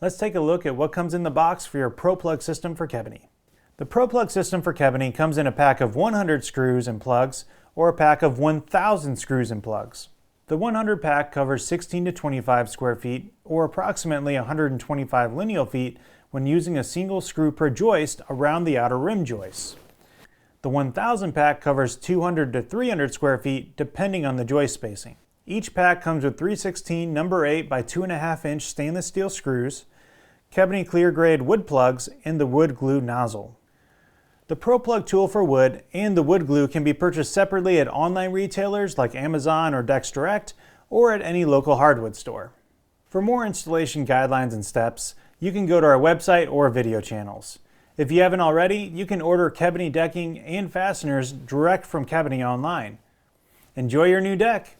Let's take a look at what comes in the box for your Pro Plug system for Kebony. The Pro Plug system for Kebony comes in a pack of 100 screws and plugs or a pack of 1,000 screws and plugs. The 100 pack covers 16 to 25 square feet or approximately 125 lineal feet when using a single screw per joist around the outer rim joists. The 1,000 pack covers 200 to 300 square feet depending on the joist spacing. Each pack comes with 316 number 8 by 2.5 inch stainless steel screws, Kebony Clear grade wood plugs, and the wood glue nozzle. The Pro Plug tool for wood and the wood glue can be purchased separately at online retailers like Amazon or Dex Direct or at any local hardwood store. For more installation guidelines and steps, you can go to our website or video channels. If you haven't already, you can order Kebony decking and fasteners direct from Kebony online. Enjoy your new deck!